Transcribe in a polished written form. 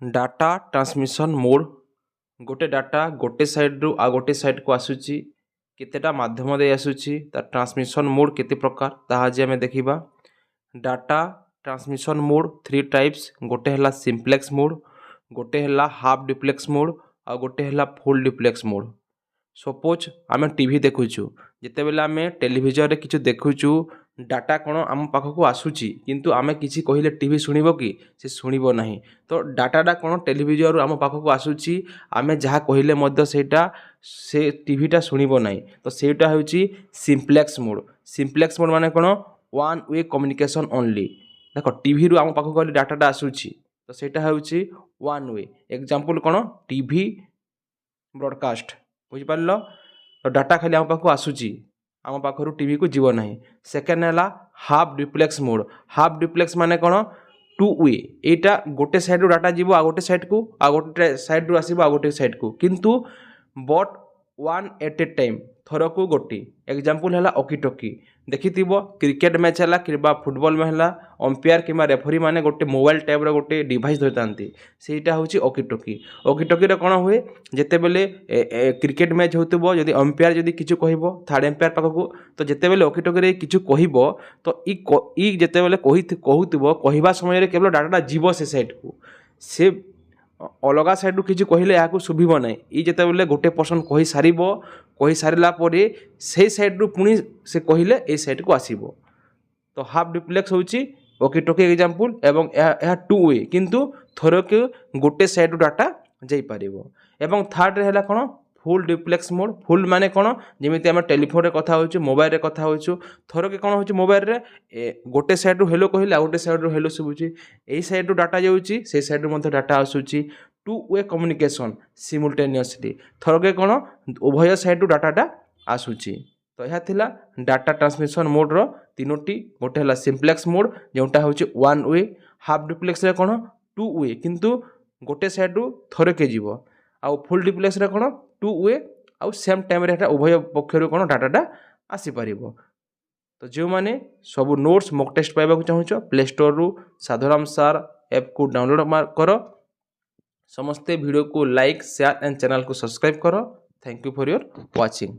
Data transmission mode गोटे data गोटे side रु आ गोटे साइड को आसूची केतेटा माध्यम दे आसूची ता ट्रांसमिशन मोड केते प्रकार ताहा जे हमें देखिबा। Data transmission mode three types गोटे हला सिंप्लेक्स मोड गोटे हला हाफ डुप्लेक्स मोड आ गोटे हला फुल डुप्लेक्स मोड। सपोज आम टीवी देखुचु जिते बेले आम टेलीविजन रे किछु देखुचु डाटा कौन आम पाखक आसूची किंतु आमे किछि कहिले टीवी सुनिबो कि से सुनिबो नाही। तो डाटाटा कौन टेलीविजन आम पाखक आसूची आमे जहाँ कहिले मध्य सेटा से टीवीटा सुनिबो नाही। तो सेटा होची सिंप्लेक्स मोड। सिंप्लेक्स मोड माने कौन वन वे कम्युनिकेशन ओनली। देख टीवी रु आम पाखक गले डाटाटा आसूची तो सेटा होची वन वे। एग्जांपल कौन टीवी ब्रॉडकास्ट बुझिपार। तो डाटा खाली आम पाखक आसूची आम पाखर टीवी को जीव ना। सेकेंड है half duplex mode. Half duplex माने कौन टू वे। एटा गोटे साइड डाटा जीव आ गोटे साइड को आ गोटे साइड रु आसीबो आ गोटे साइड को किंतु but one at a time थर को गोटे। एग्जांपल है ओकी टोकी देखिथिबो क्रिकेट मैच है कि फुटबॉल में है अंपायर कि रेफरी माने गोटे मोबाइल टाइप रो गोटे डिवाइस धरता सेटा होची ओकी टोकी। ओकी टोकी रे कोन हुए जेते बेले क्रिकेट मैच होतबो जदी अंपायर जदी किछु कहिबो थर्ड अंपायर पाखको तो जेते बेले ओकी टोकी रे किछु कहिबो तो ई जेते बेले कहूतबो कहवा समय रे केवल डाटाटा जीवो से साइड को से अलगा साइड रु किछु कहिले याकू सुभिबो नै। ई जेते बेले गोटे पर्सन कहि सारिला परे से साइड रु पुनी से कहिले ए साइड को आसीबो। तो हाफ डुप्लेक्स होची ओकी टोकी एग्जांपल एवं यह टू वे किंतु थरक गोटे साइड रु डाटा जाई परिबो। एवं थर्ड रे हला कोन फुल डुप्लेक्स मोड। फुल माने कोन जेमिति हम टेलीफोन रे कथा होछु मोबाइल रे कथा होछु थरक कोन होछु मोबाइल रे गोटे साइड रु हेलो कहिले आ गोटे साइड रु हेलो सुबुची एई साइड रु डाटा जाउची से साइड रु मध्ये डाटा आसुची टू वे कम्युनिकेशन सिमुलटेनियसली थरक कोन उभय साइड रु डाटाटा आसुची। तो यह थिला डाटा ट्रांसमिशन मोड रो तीनोटी गोटे हला सिंप्लेक्स मोड जोटा होची वन वे। हाफ डुप्लेक्स रे कोन टू वे किंतु गोटे साइड रु थरके जीवो आ फुल डुप्लेक्स रे कोन टू वे आ सेम टाइम रे उभय पक्षरु कोन डाटाटा आसी परिबो। तो जो माने सब नोट्स मॉक टेस्ट पाइबा को चाहूछ प्ले स्टोर रु साधाराम सार ऐप को डाउनलोड करो। समस्ते वीडियो को लाइक शेयर एंड चैनल को सब्सक्राइब करो। Thank you for your watching.